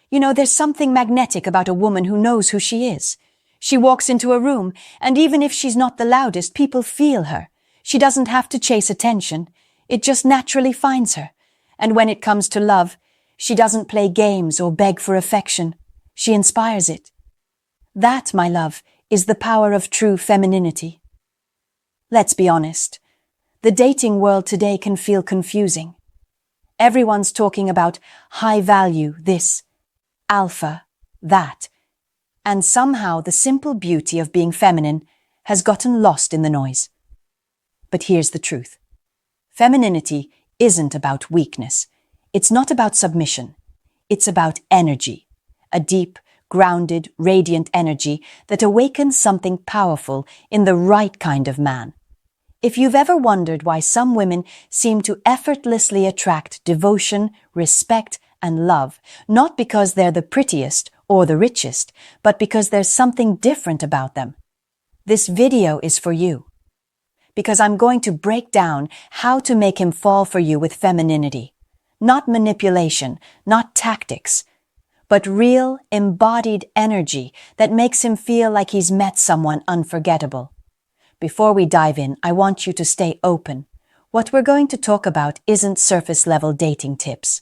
There's something magnetic about a woman who knows who she is. She walks into a room, and even if she's not the loudest, people feel her. She doesn't have to chase attention. It just naturally finds her. And when it comes to love, she doesn't play games or beg for affection. She inspires it. That, my love, is the power of true femininity. Let's be honest. The dating world today can feel confusing. Everyone's talking about high value, this, alpha, that, and somehow the simple beauty of being feminine has gotten lost in the noise. But here's the truth. Femininity isn't about weakness. It's not about submission. It's about energy, a deep, grounded, radiant energy that awakens something powerful in the right kind of man. If you've ever wondered why some women seem to effortlessly attract devotion, respect, and love, not because they're the prettiest or the richest, but because there's something different about them, this video is for you. Because I'm going to break down how to make him fall for you with femininity. Not manipulation, not tactics, but real, embodied energy that makes him feel like he's met someone unforgettable. Before we dive in, I want you to stay open. What we're going to talk about isn't surface-level dating tips.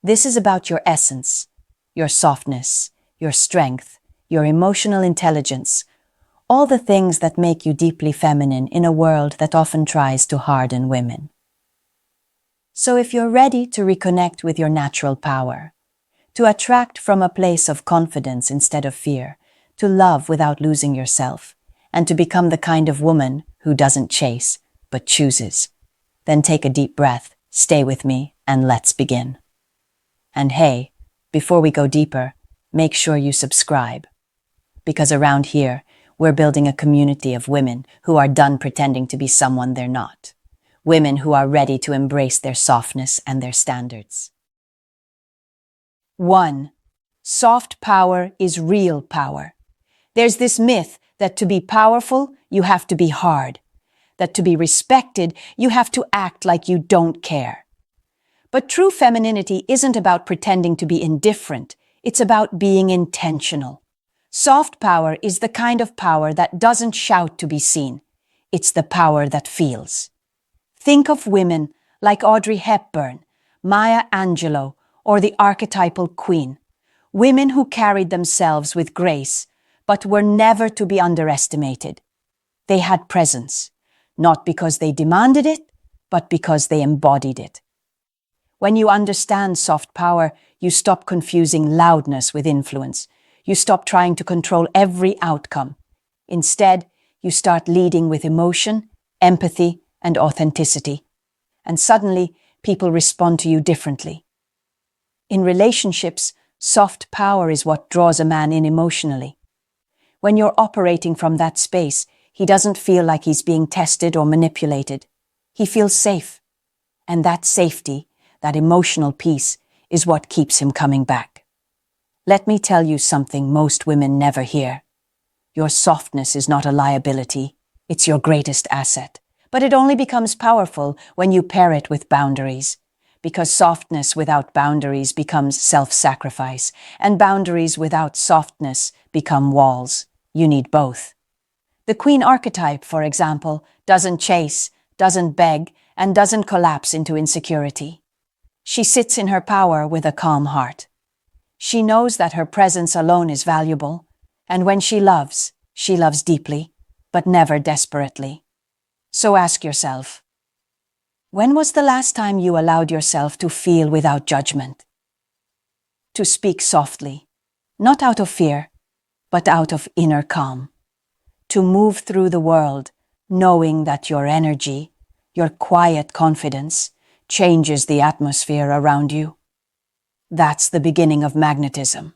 This is about your essence, your softness, your strength, your emotional intelligence, all the things that make you deeply feminine in a world that often tries to harden women. So if you're ready to reconnect with your natural power, to attract from a place of confidence instead of fear, to love without losing yourself, and to become the kind of woman who doesn't chase, but chooses, then take a deep breath, stay with me, and let's begin. And hey, before we go deeper, make sure you subscribe. Because around here, we're building a community of women who are done pretending to be someone they're not. Women who are ready to embrace their softness and their standards. 1. Soft power is real power. There's this myth that to be powerful, you have to be hard. That to be respected, you have to act like you don't care. But true femininity isn't about pretending to be indifferent. It's about being intentional. Soft power is the kind of power that doesn't shout to be seen. It's the power that feels. Think of women like Audrey Hepburn, Maya Angelou, or the archetypal queen. Women who carried themselves with grace, but were never to be underestimated. They had presence, not because they demanded it, but because they embodied it. When you understand soft power, you stop confusing loudness with influence. You stop trying to control every outcome. Instead, you start leading with emotion, empathy, and authenticity. And suddenly, people respond to you differently. In relationships, soft power is what draws a man in emotionally. When you're operating from that space, he doesn't feel like he's being tested or manipulated. He feels safe. And that safety, that emotional peace, is what keeps him coming back. Let me tell you something most women never hear. Your softness is not a liability. It's your greatest asset. But it only becomes powerful when you pair it with boundaries. Because softness without boundaries becomes self-sacrifice, and boundaries without softness become walls. You need both. The queen archetype, for example, doesn't chase, doesn't beg, and doesn't collapse into insecurity. She sits in her power with a calm heart. She knows that her presence alone is valuable, and when she loves deeply, but never desperately. So ask yourself, when was the last time you allowed yourself to feel without judgment? To speak softly, not out of fear, but out of inner calm. To move through the world, knowing that your energy, your quiet confidence, changes the atmosphere around you. That's the beginning of magnetism.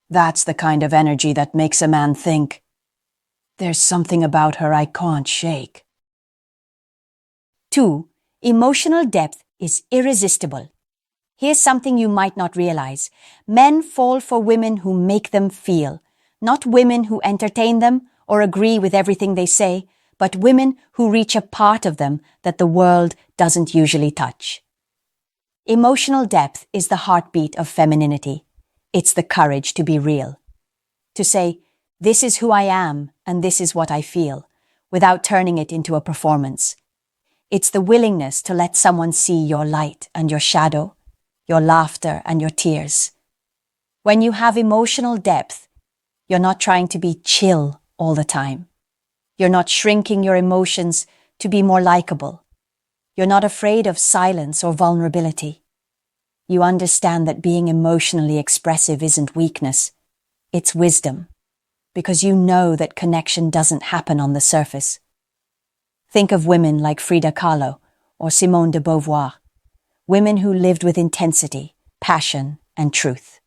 That's the kind of energy that makes a man think, there's something about her I can't shake. 2. Emotional depth is irresistible. Here's something you might not realize. Men fall for women who make them feel, not women who entertain them or agree with everything they say, but women who reach a part of them that the world doesn't usually touch. Emotional depth is the heartbeat of femininity. It's the courage to be real. To say, this is who I am and this is what I feel, without turning it into a performance. It's the willingness to let someone see your light and your shadow, your laughter and your tears. When you have emotional depth, you're not trying to be chill all the time. You're not shrinking your emotions to be more likable. You're not afraid of silence or vulnerability. You understand that being emotionally expressive isn't weakness, it's wisdom, because you know that connection doesn't happen on the surface. Think of women like Frida Kahlo or Simone de Beauvoir, women who lived with intensity, passion, and truth.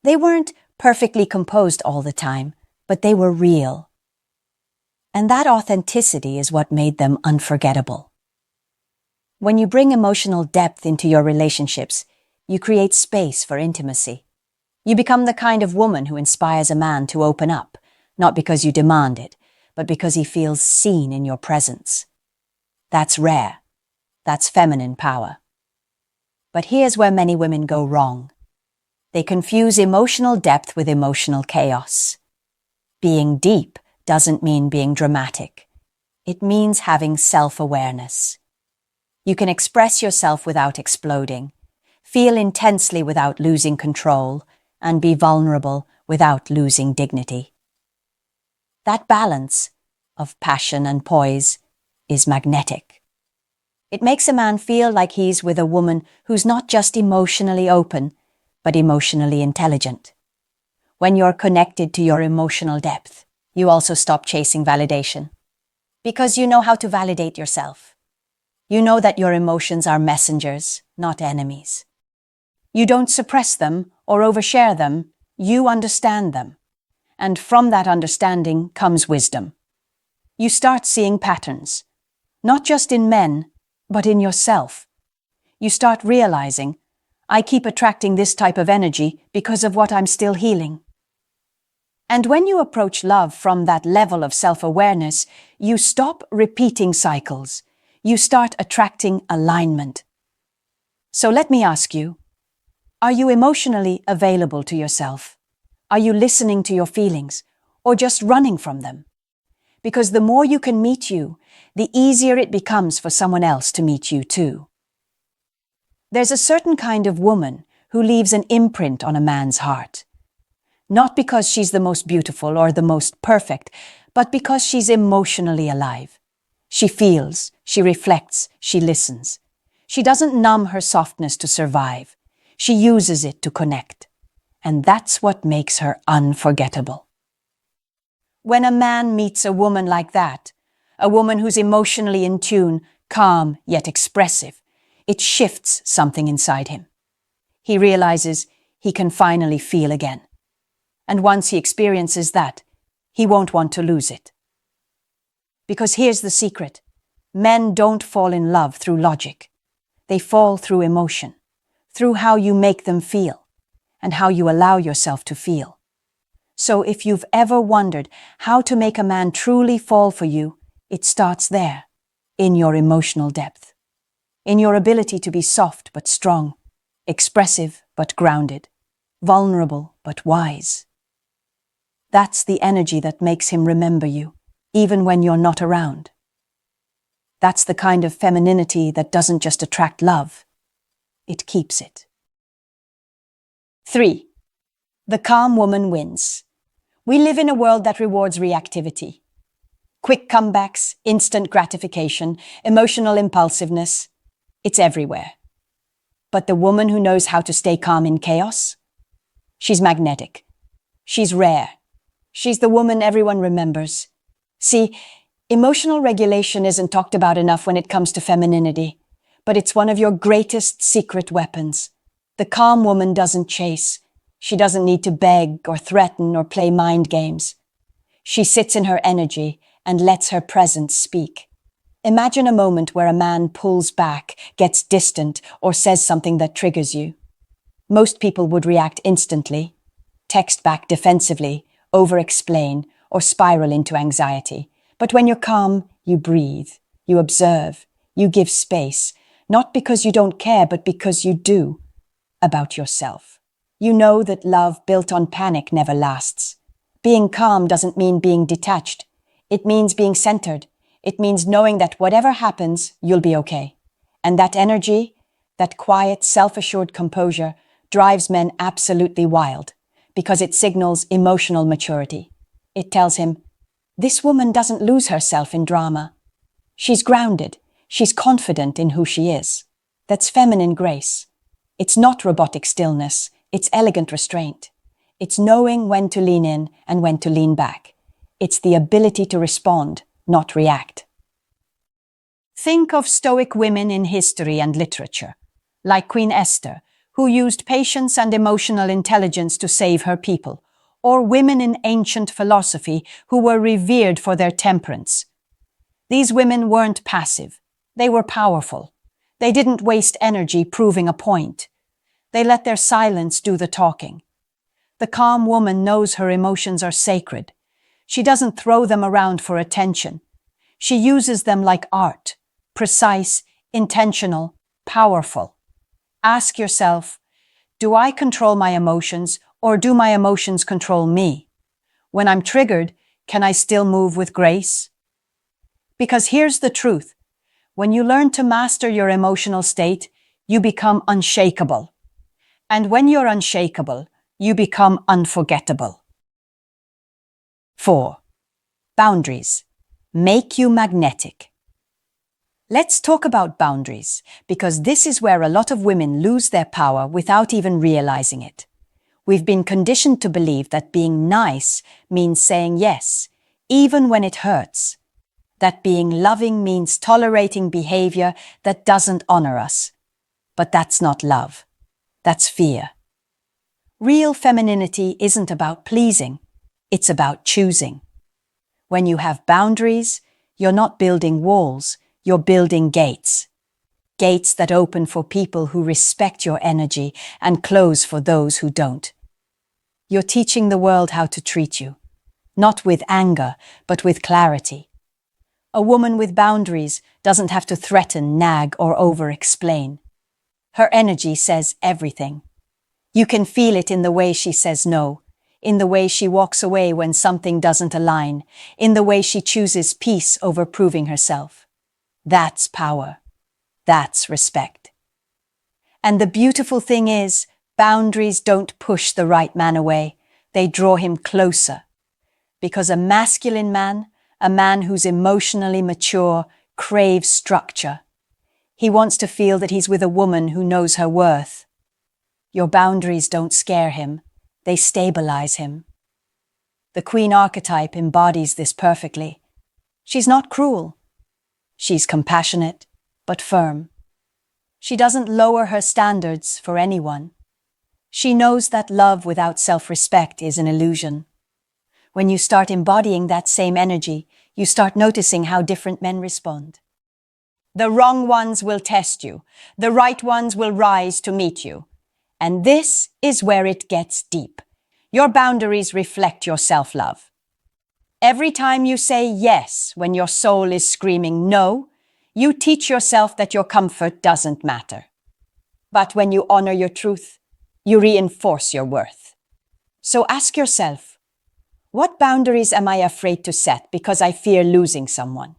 They weren't perfectly composed all the time, but they were real. And that authenticity is what made them unforgettable. When you bring emotional depth into your relationships, you create space for intimacy. You become the kind of woman who inspires a man to open up, not because you demand it, but because he feels seen in your presence. That's rare. That's feminine power. But here's where many women go wrong. They confuse emotional depth with emotional chaos. Being deep doesn't mean being dramatic. It means having self-awareness. You can express yourself without exploding, feel intensely without losing control, and be vulnerable without losing dignity. That balance of passion and poise is magnetic. It makes a man feel like he's with a woman who's not just emotionally open, but emotionally intelligent. When you're connected to your emotional depth, you also stop chasing validation. Because you know how to validate yourself. You know that your emotions are messengers, not enemies. You don't suppress them or overshare them, you understand them. And from that understanding comes wisdom. You start seeing patterns, not just in men, but in yourself. You start realizing, I keep attracting this type of energy because of what I'm still healing. And when you approach love from that level of self-awareness, you stop repeating cycles. You start attracting alignment. So let me ask you, are you emotionally available to yourself? Are you listening to your feelings, or just running from them? Because the more you can meet you, the easier it becomes for someone else to meet you too. There's a certain kind of woman who leaves an imprint on a man's heart. Not because she's the most beautiful or the most perfect, but because she's emotionally alive. She feels, she reflects, she listens. She doesn't numb her softness to survive. She uses it to connect. And that's what makes her unforgettable. When a man meets a woman like that, a woman who's emotionally in tune, calm yet expressive, it shifts something inside him. He realizes he can finally feel again. And once he experiences that, he won't want to lose it. Because here's the secret. Men don't fall in love through logic. They fall through emotion, through how you make them feel, and how you allow yourself to feel. So if you've ever wondered how to make a man truly fall for you, it starts there, in your emotional depth, in your ability to be soft but strong, expressive but grounded, vulnerable but wise. That's the energy that makes him remember you, even when you're not around. That's the kind of femininity that doesn't just attract love, it keeps it. 3. The calm woman wins. We live in a world that rewards reactivity. Quick comebacks, instant gratification, emotional impulsiveness. It's everywhere. But the woman who knows how to stay calm in chaos? She's magnetic. She's rare. She's the woman everyone remembers. See, emotional regulation isn't talked about enough when it comes to femininity, but it's one of your greatest secret weapons. The calm woman doesn't chase. She doesn't need to beg or threaten or play mind games. She sits in her energy and lets her presence speak. Imagine a moment where a man pulls back, gets distant, or says something that triggers you. Most people would react instantly, text back defensively, over-explain, or spiral into anxiety. But when you're calm, you breathe, you observe, you give space, not because you don't care, but because you do, about yourself. You know that love built on panic never lasts. Being calm doesn't mean being detached. It means being centered. It means knowing that whatever happens, you'll be okay. And that energy, that quiet, self-assured composure, drives men absolutely wild because it signals emotional maturity. It tells him, this woman doesn't lose herself in drama. She's grounded. She's confident in who she is. That's feminine grace. It's not robotic stillness. It's elegant restraint. It's knowing when to lean in and when to lean back. It's the ability to respond, not react. Think of Stoic women in history and literature, like Queen Esther, who used patience and emotional intelligence to save her people, or women in ancient philosophy who were revered for their temperance. These women weren't passive. They were powerful. They didn't waste energy proving a point. They let their silence do the talking. The calm woman knows her emotions are sacred. She doesn't throw them around for attention. She uses them like art, precise, intentional, powerful. Ask yourself, do I control my emotions or do my emotions control me? When I'm triggered, can I still move with grace? Because here's the truth. When you learn to master your emotional state, you become unshakable. And when you're unshakable, you become unforgettable. 4. Boundaries. Make you magnetic. Let's talk about boundaries, because this is where a lot of women lose their power without even realizing it. We've been conditioned to believe that being nice means saying yes, even when it hurts. That being loving means tolerating behavior that doesn't honor us. But that's not love. That's fear. Real femininity isn't about pleasing. It's about choosing. When you have boundaries, you're not building walls, you're building gates. Gates that open for people who respect your energy and close for those who don't. You're teaching the world how to treat you. Not with anger, but with clarity. A woman with boundaries doesn't have to threaten, nag, or over-explain. Her energy says everything. You can feel it in the way she says no, in the way she walks away when something doesn't align, in the way she chooses peace over proving herself. That's power. That's respect. And the beautiful thing is, boundaries don't push the right man away. They draw him closer. Because a masculine man, a man who's emotionally mature, craves structure. He wants to feel that he's with a woman who knows her worth. Your boundaries don't scare him, they stabilize him. The queen archetype embodies this perfectly. She's not cruel. She's compassionate, but firm. She doesn't lower her standards for anyone. She knows that love without self-respect is an illusion. When you start embodying that same energy, you start noticing how different men respond. The wrong ones will test you. The right ones will rise to meet you. And this is where it gets deep. Your boundaries reflect your self-love. Every time you say yes when your soul is screaming no, you teach yourself that your comfort doesn't matter. But when you honor your truth, you reinforce your worth. So ask yourself, what boundaries am I afraid to set because I fear losing someone?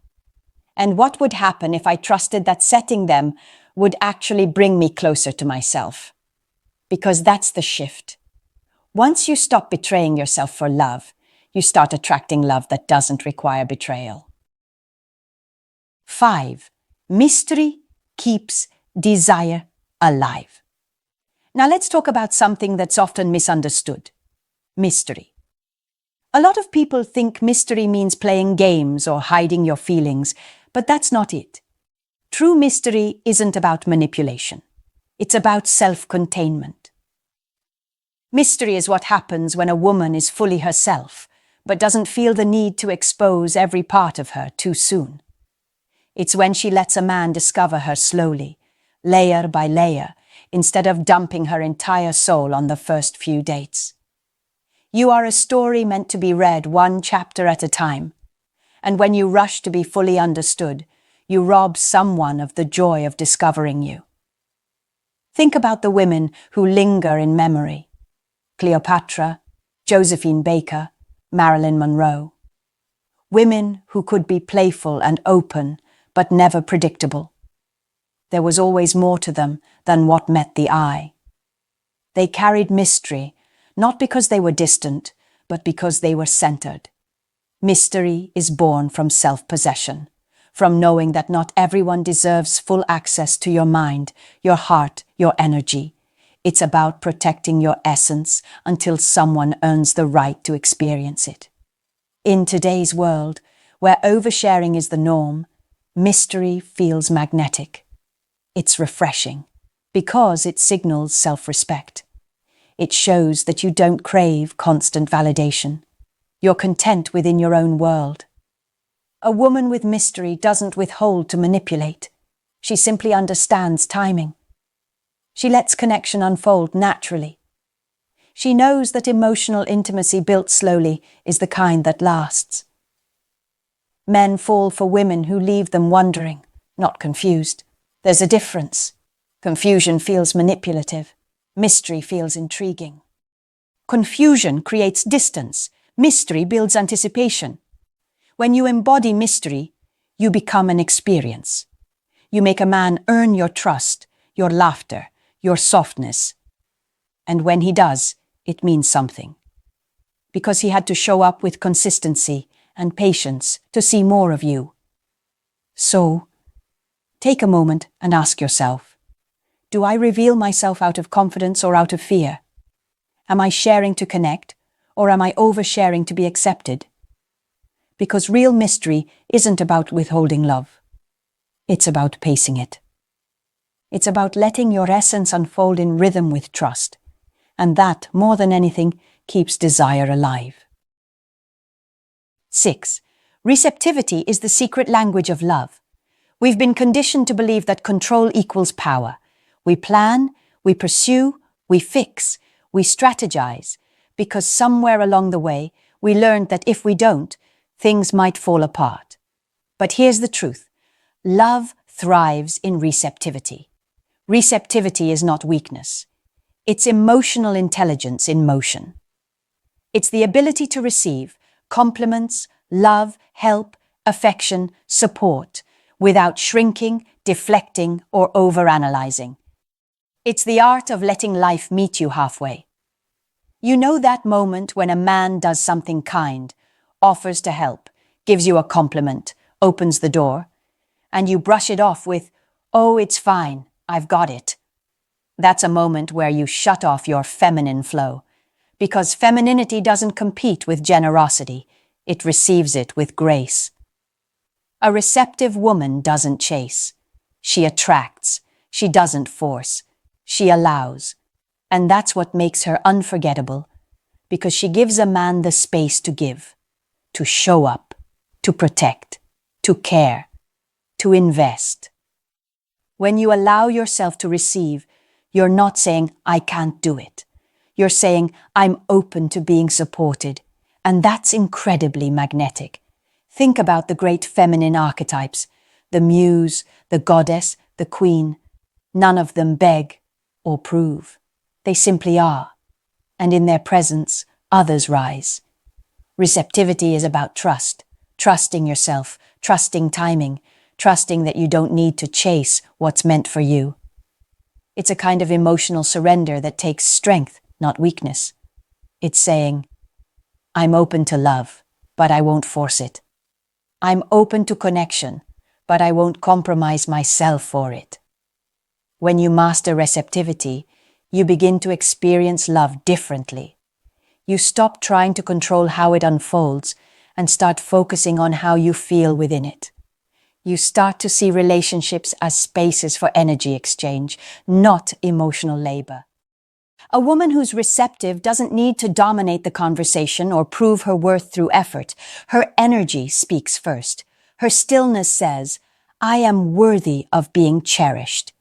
And what would happen if I trusted that setting them would actually bring me closer to myself? Because that's the shift. Once you stop betraying yourself for love, you start attracting love that doesn't require betrayal. 5. Mystery keeps desire alive. Now let's talk about something that's often misunderstood. Mystery. A lot of people think mystery means playing games or hiding your feelings, but that's not it. True mystery isn't about manipulation. It's about self-containment. Mystery is what happens when a woman is fully herself, but doesn't feel the need to expose every part of her too soon. It's when she lets a man discover her slowly, layer by layer, instead of dumping her entire soul on the first few dates. You are a story meant to be read one chapter at a time, and when you rush to be fully understood, you rob someone of the joy of discovering you. Think about the women who linger in memory. Cleopatra, Josephine Baker, Marilyn Monroe. Women who could be playful and open, but never predictable. There was always more to them than what met the eye. They carried mystery, not because they were distant, but because they were centered. Mystery is born from self-possession, from knowing that not everyone deserves full access to your mind, your heart, your energy. It's about protecting your essence until someone earns the right to experience it. In today's world, where oversharing is the norm, mystery feels magnetic. It's refreshing because it signals self-respect. It shows that you don't crave constant validation. You're content within your own world. A woman with mystery doesn't withhold to manipulate. She simply understands timing. She lets connection unfold naturally. She knows that emotional intimacy built slowly is the kind that lasts. Men fall for women who leave them wondering, not confused. There's a difference. Confusion feels manipulative. Mystery feels intriguing. Confusion creates distance. Mystery builds anticipation. When you embody mystery, you become an experience. You make a man earn your trust, your laughter, your softness. And when he does, it means something. Because he had to show up with consistency and patience to see more of you. So, take a moment and ask yourself, do I reveal myself out of confidence or out of fear? Am I sharing to connect, or am I oversharing to be accepted? Because real mystery isn't about withholding love. It's about pacing it. It's about letting your essence unfold in rhythm with trust. And that, more than anything, keeps desire alive. 6. Receptivity is the secret language of love. We've been conditioned to believe that control equals power. We plan, we pursue, we fix, we strategize, because somewhere along the way, we learned that if we don't, things might fall apart. But here's the truth. Love thrives in receptivity. Receptivity is not weakness. It's emotional intelligence in motion. It's the ability to receive compliments, love, help, affection, support, without shrinking, deflecting, or overanalyzing. It's the art of letting life meet you halfway. You know that moment when a man does something kind, offers to help, gives you a compliment, opens the door, and you brush it off with, "Oh, it's fine, I've got it." That's a moment where you shut off your feminine flow, because femininity doesn't compete with generosity, it receives it with grace. A receptive woman doesn't chase. She attracts. She doesn't force. She allows. And that's what makes her unforgettable, because she gives a man the space to give, to show up, to protect, to care, to invest. When you allow yourself to receive, you're not saying, "I can't do it." You're saying, "I'm open to being supported." And that's incredibly magnetic. Think about the great feminine archetypes, the muse, the goddess, the queen. None of them beg or prove. They simply are. And in their presence, others rise. Receptivity is about trust, trusting yourself, trusting timing, trusting that you don't need to chase what's meant for you. It's a kind of emotional surrender that takes strength, not weakness. It's saying, "I'm open to love, but I won't force it. I'm open to connection, but I won't compromise myself for it." When you master receptivity, you begin to experience love differently. You stop trying to control how it unfolds and start focusing on how you feel within it. You start to see relationships as spaces for energy exchange, not emotional labor. A woman who's receptive doesn't need to dominate the conversation or prove her worth through effort. Her energy speaks first. Her stillness says, "I am worthy of being cherished."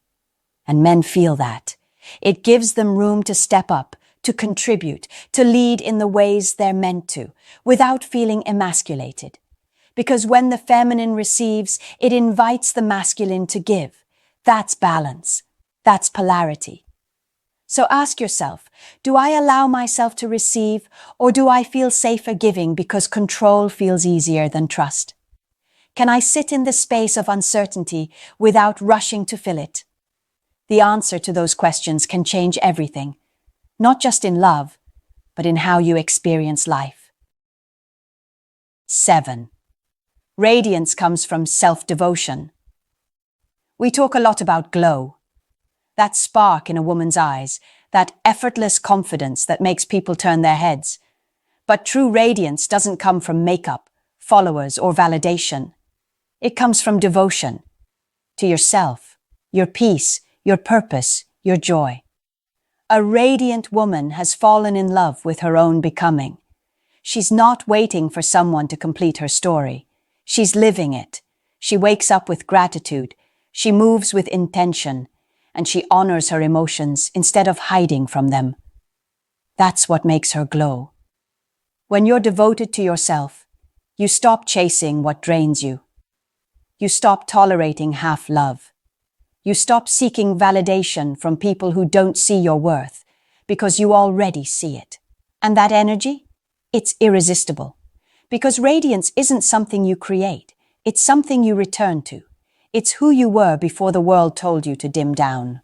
And men feel that. It gives them room to step up, to contribute, to lead in the ways they're meant to, without feeling emasculated. Because when the feminine receives, it invites the masculine to give. That's balance. That's polarity. So ask yourself, do I allow myself to receive, or do I feel safer giving because control feels easier than trust? Can I sit in the space of uncertainty without rushing to fill it? The answer to those questions can change everything, not just in love, but in how you experience life. 7. Radiance comes from self-devotion. We talk a lot about glow, that spark in a woman's eyes, that effortless confidence that makes people turn their heads. But true radiance doesn't come from makeup, followers, or validation. It comes from devotion to yourself, your peace, your purpose, your joy. A radiant woman has fallen in love with her own becoming. She's not waiting for someone to complete her story. She's living it. She wakes up with gratitude. She moves with intention. And she honors her emotions instead of hiding from them. That's what makes her glow. When you're devoted to yourself, you stop chasing what drains you. You stop tolerating half-love. You stop seeking validation from people who don't see your worth, because you already see it. And that energy? It's irresistible. Because radiance isn't something you create, it's something you return to. It's who you were before the world told you to dim down.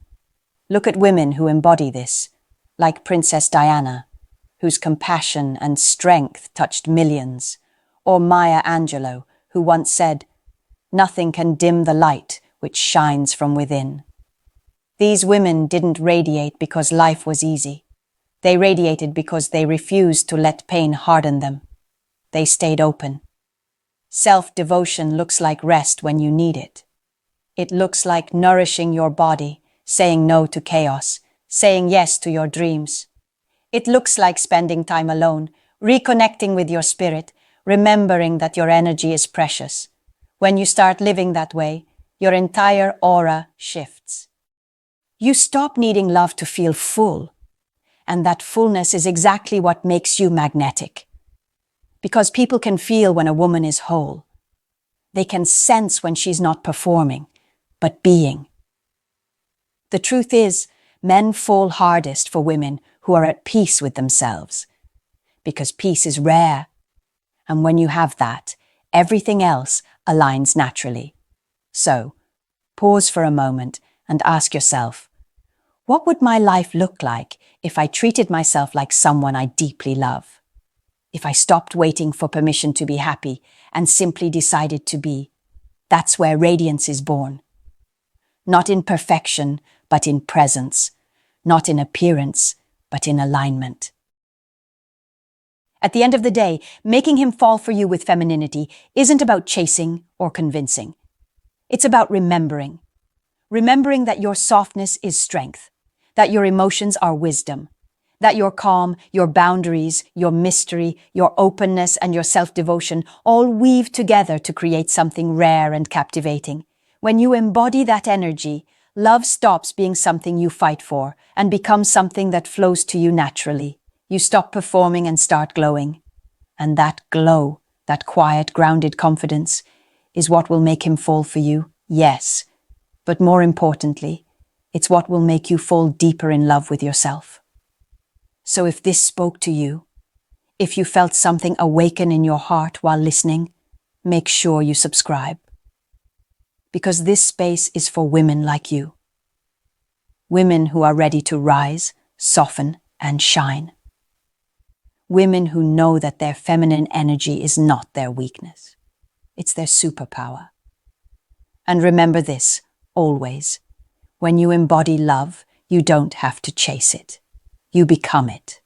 Look at women who embody this, like Princess Diana, whose compassion and strength touched millions, or Maya Angelou, who once said, "Nothing can dim the light which shines from within." These women didn't radiate because life was easy. They radiated because they refused to let pain harden them. They stayed open. Self-devotion looks like rest when you need it. It looks like nourishing your body, saying no to chaos, saying yes to your dreams. It looks like spending time alone, reconnecting with your spirit, remembering that your energy is precious. When you start living that way, your entire aura shifts. You stop needing love to feel full, and that fullness is exactly what makes you magnetic. Because people can feel when a woman is whole. They can sense when she's not performing, but being. The truth is, men fall hardest for women who are at peace with themselves, because peace is rare, and when you have that, everything else aligns naturally. So, pause for a moment and ask yourself, what would my life look like if I treated myself like someone I deeply love? If I stopped waiting for permission to be happy and simply decided to be? That's where radiance is born. Not in perfection, but in presence. Not in appearance, but in alignment. At the end of the day, making him fall for you with femininity isn't about chasing or convincing. It's about remembering. Remembering that your softness is strength, that your emotions are wisdom, that your calm, your boundaries, your mystery, your openness, and your self-devotion all weave together to create something rare and captivating. When you embody that energy, love stops being something you fight for and becomes something that flows to you naturally. You stop performing and start glowing. And that glow, that quiet, grounded confidence, is what will make him fall for you, yes. But more importantly, it's what will make you fall deeper in love with yourself. So if this spoke to you, if you felt something awaken in your heart while listening, make sure you subscribe. Because this space is for women like you. Women who are ready to rise, soften, and shine. Women who know that their feminine energy is not their weakness. It's their superpower. And remember this, always. When you embody love, you don't have to chase it. You become it.